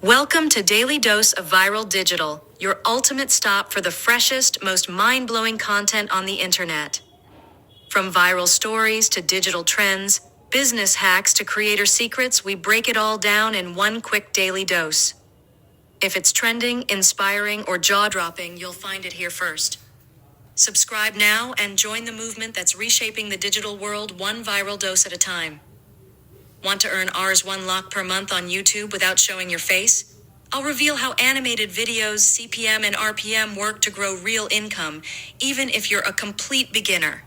Welcome to Daily Dose of Viral Digital, your ultimate stop for the freshest, most mind-blowing content on the internet. From viral stories to digital trends, business hacks to creator secrets, we break it all down in one quick daily dose. If it's trending, inspiring, or jaw-dropping, you'll find it here first. Subscribe now and join the movement that's reshaping the digital world one viral dose at a time. Want to earn Rs1 lakh per month on YouTube without showing your face? I'll reveal how animated videos, CPM, and RPM work to grow real income, even if you're a complete beginner.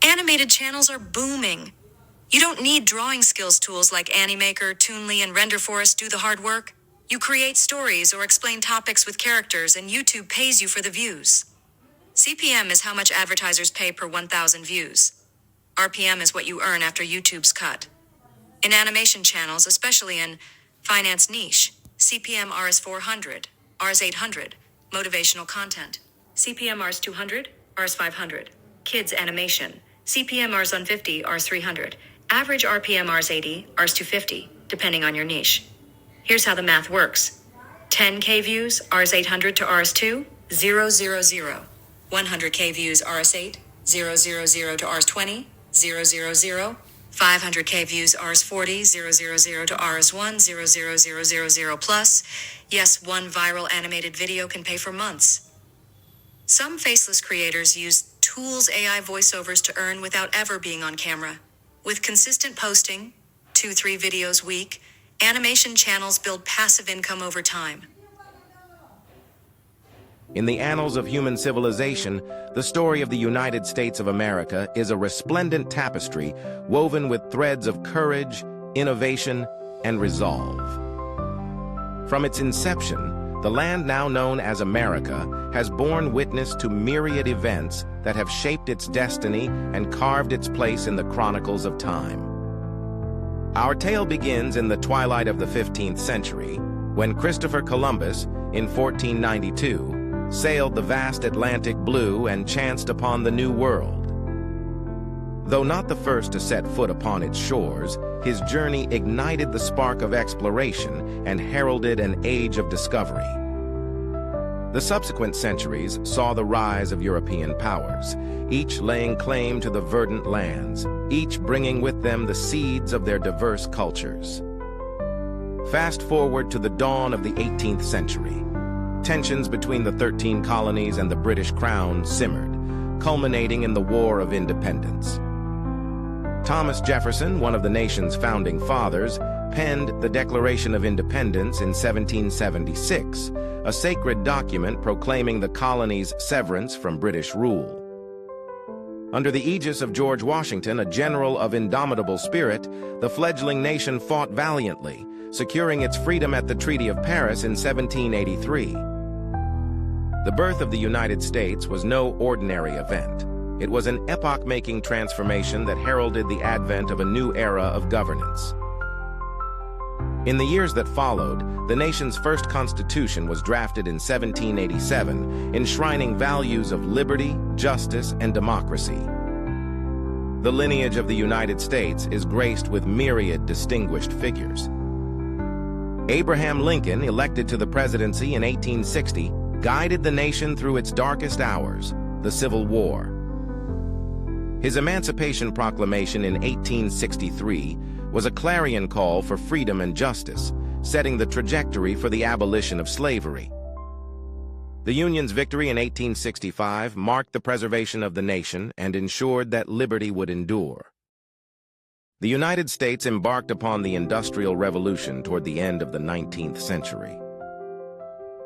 Animated channels are booming. You don't need drawing skills tools like Animaker, Toonly, and Renderforest do the hard work. You create stories or explain topics with characters, and YouTube pays you for the views. CPM is how much advertisers pay per 1,000 views. RPM is what you earn after YouTube's cut. In animation channels, especially in finance niche, CPM Rs400, Rs800, motivational content, CPM Rs200, Rs500, kids animation, CPM Rs150, Rs300, average RPM Rs80, Rs250, depending on your niche. Here's how the math works. 10K views, Rs800 to Rs2, 000. 100K views, Rs8, 000 to Rs20, 000. 500K views, Rs40, 000 to Rs1, 00000 plus. Yes, one viral animated video can pay for months. Some faceless creators use tools AI voiceovers to earn without ever being on camera. With consistent posting, 2-3 videos a week, animation channels build passive income over time. In the annals of human civilization, the story of the United States of America is a resplendent tapestry woven with threads of courage, innovation, and resolve. From its inception, the land now known as America has borne witness to myriad events that have shaped its destiny and carved its place in the chronicles of time. Our tale begins in the twilight of the 15th century, when Christopher Columbus, in 1492, sailed the vast Atlantic blue and chanced upon the New World. Though not the first to set foot upon its shores, his journey ignited the spark of exploration and heralded an age of discovery. The subsequent centuries saw the rise of European powers, each laying claim to the verdant lands, each bringing with them the seeds of their diverse cultures. Fast forward to the dawn of the 18th century. Tensions between the 13 colonies and the British Crown simmered, culminating in the War of Independence. Thomas Jefferson, one of the nation's founding fathers, penned the Declaration of Independence in 1776, a sacred document proclaiming the colony's severance from British rule. Under the aegis of George Washington, a general of indomitable spirit, the fledgling nation fought valiantly, securing its freedom at the Treaty of Paris in 1783. The birth of the United States was no ordinary event. It was an epoch-making transformation that heralded the advent of a new era of governance. In the years that followed, the nation's first constitution was drafted in 1787, enshrining values of liberty, justice, and democracy. The lineage of the United States is graced with myriad distinguished figures. Abraham Lincoln, elected to the presidency in 1860, guided the nation through its darkest hours, the Civil War. His Emancipation Proclamation in 1863 was a clarion call for freedom and justice, setting the trajectory for the abolition of slavery. The Union's victory in 1865 marked the preservation of the nation and ensured that liberty would endure. The United States embarked upon the Industrial Revolution toward the end of the 19th century.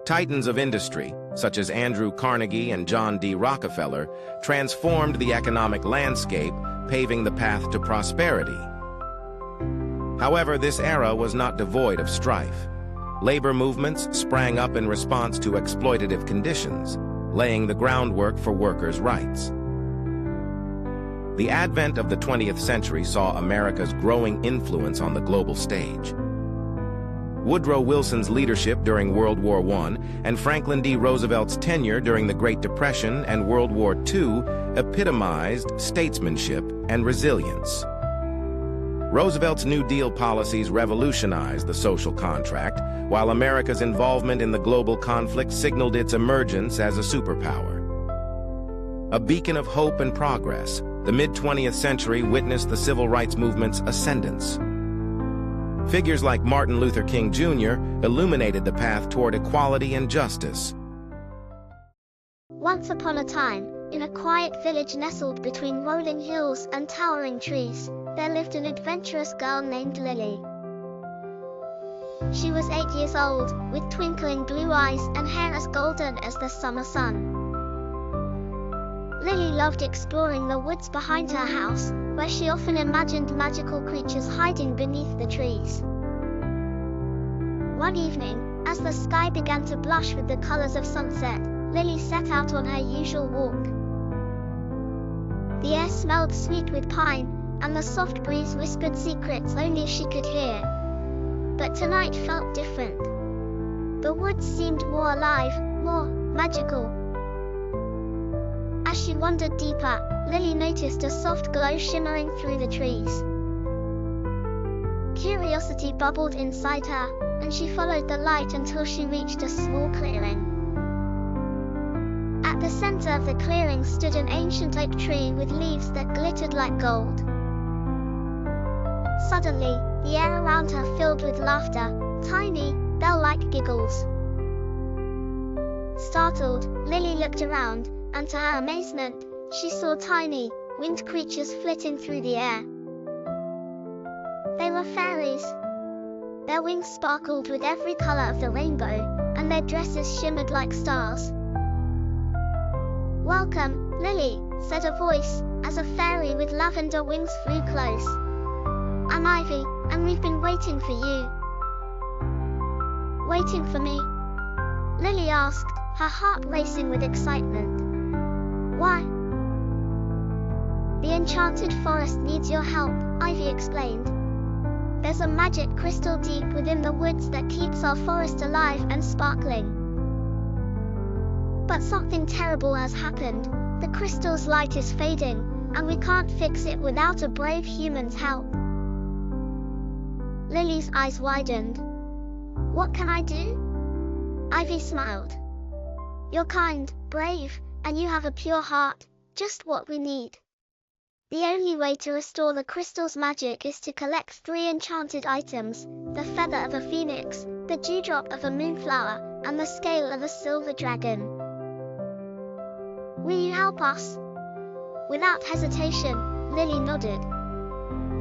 Titans of industry, such as Andrew Carnegie and John D. Rockefeller, transformed the economic landscape, paving the path to prosperity. However, this era was not devoid of strife. Labor movements sprang up in response to exploitative conditions, laying the groundwork for workers' rights. The advent of the 20th century saw America's growing influence on the global stage. Woodrow Wilson's leadership during World War I and Franklin D. Roosevelt's tenure during the Great Depression and World War II epitomized statesmanship and resilience. Roosevelt's New Deal policies revolutionized the social contract, while America's involvement in the global conflict signaled its emergence as a superpower. A beacon of hope and progress, the mid-20th century witnessed the civil rights movement's ascendance. Figures like Martin Luther King Jr. illuminated the path toward equality and justice. Once upon a time, in a quiet village nestled between rolling hills and towering trees, there lived an adventurous girl named Lily. She was 8 years old, with twinkling blue eyes and hair as golden as the summer sun. Lily loved exploring the woods behind her house, where she often imagined magical creatures hiding beneath the trees. One evening, as the sky began to blush with the colors of sunset, Lily set out on her usual walk. The air smelled sweet with pine, and the soft breeze whispered secrets only she could hear. But tonight felt different. The woods seemed more alive, more magical. As she wandered deeper, Lily noticed a soft glow shimmering through the trees. Curiosity bubbled inside her, and she followed the light until she reached a small clearing. At the center of the clearing stood an ancient oak tree with leaves that glittered like gold. Suddenly, the air around her filled with laughter, tiny, bell-like giggles. Startled, Lily looked around, and to her amazement, she saw tiny, winged creatures flitting through the air. They were fairies. Their wings sparkled with every color of the rainbow, and their dresses shimmered like stars. "Welcome, Lily," said a voice, as a fairy with lavender wings flew close. "I'm Ivy, and we've been waiting for you." "Waiting for me?" Lily asked, her heart racing with excitement. "Why?" "The enchanted forest needs your help," Ivy explained. "There's a magic crystal deep within the woods that keeps our forest alive and sparkling. But something terrible has happened. The crystal's light is fading, and we can't fix it without a brave human's help." Lily's eyes widened. "What can I do?" Ivy smiled. "You're kind, brave, and you have a pure heart, just what we need. The only way to restore the crystal's magic is to collect 3 enchanted items: the feather of a phoenix, the dewdrop of a moonflower, and the scale of a silver dragon. Will you help us?" Without hesitation, Lily nodded.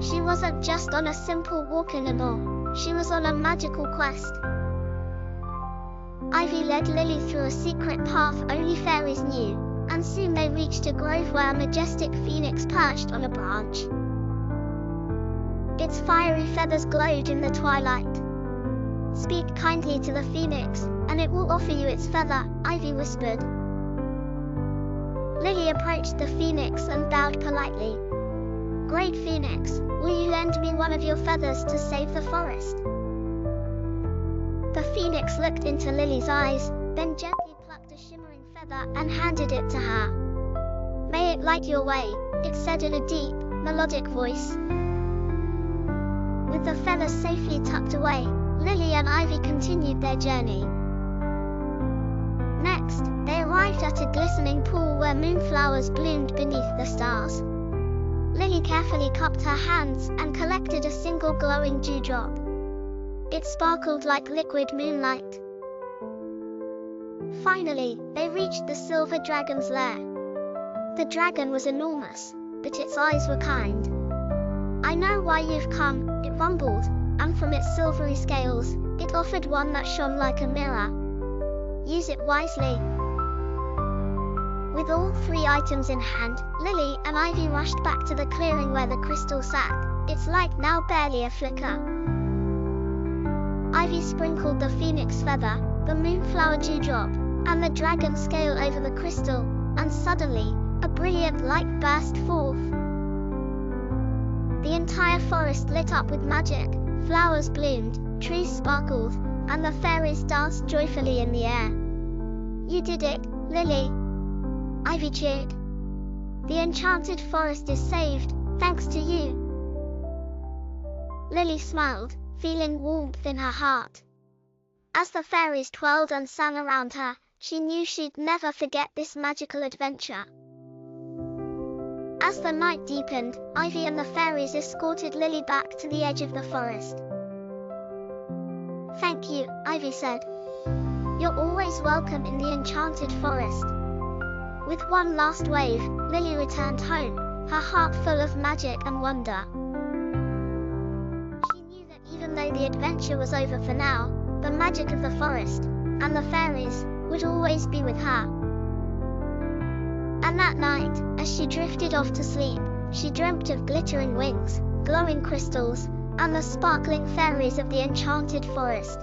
She wasn't just on a simple walk anymore, she was on a magical quest. Ivy led Lily through a secret path only fairies knew, and soon they reached a grove where a majestic phoenix perched on a branch. Its fiery feathers glowed in the twilight. "Speak kindly to the phoenix, and it will offer you its feather," Ivy whispered. Lily approached the phoenix and bowed politely. "Great Phoenix, will you lend me one of your feathers to save the forest?" The phoenix looked into Lily's eyes, then gently plucked a shimmering feather and handed it to her. "May it light your way," it said in a deep, melodic voice. With the feathers safely tucked away, Lily and Ivy continued their journey. Next, they arrived at a glistening pool where moonflowers bloomed beneath the stars. Lily carefully cupped her hands and collected a single glowing dewdrop. It sparkled like liquid moonlight. Finally, they reached the silver dragon's lair. The dragon was enormous, but its eyes were kind. "I know why you've come," it rumbled, and from its silvery scales, it offered one that shone like a mirror. "Use it wisely." With all 3 items in hand, Lily and Ivy rushed back to the clearing where the crystal sat, its light now barely a flicker. Ivy sprinkled the phoenix feather, the moonflower dewdrop, and the dragon scale over the crystal, and suddenly, a brilliant light burst forth. The entire forest lit up with magic, flowers bloomed, trees sparkled, and the fairies danced joyfully in the air. "You did it, Lily!" Ivy cheered. "The enchanted forest is saved, thanks to you." Lily smiled, feeling warmth in her heart. As the fairies twirled and sang around her, she knew she'd never forget this magical adventure. As the night deepened, Ivy and the fairies escorted Lily back to the edge of the forest. "Thank you," Ivy said. "You're always welcome in the enchanted forest." With one last wave, Lily returned home, her heart full of magic and wonder. She knew that even though the adventure was over for now, the magic of the forest, and the fairies, would always be with her. And that night, as she drifted off to sleep, she dreamt of glittering wings, glowing crystals, and the sparkling fairies of the enchanted forest.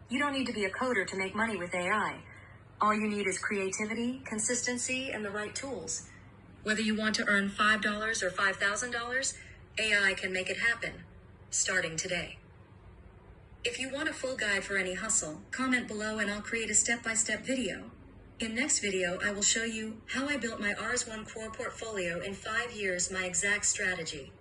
You don't need to be a coder to make money with AI. All you need is creativity, consistency, and the right tools. Whether you want to earn $5 or $5,000, AI can make it happen, starting today. If you want a full guide for any hustle, comment below and I'll create a step-by-step video. In next video, I will show you how I built my Rs1 core portfolio in 5 years, my exact strategy.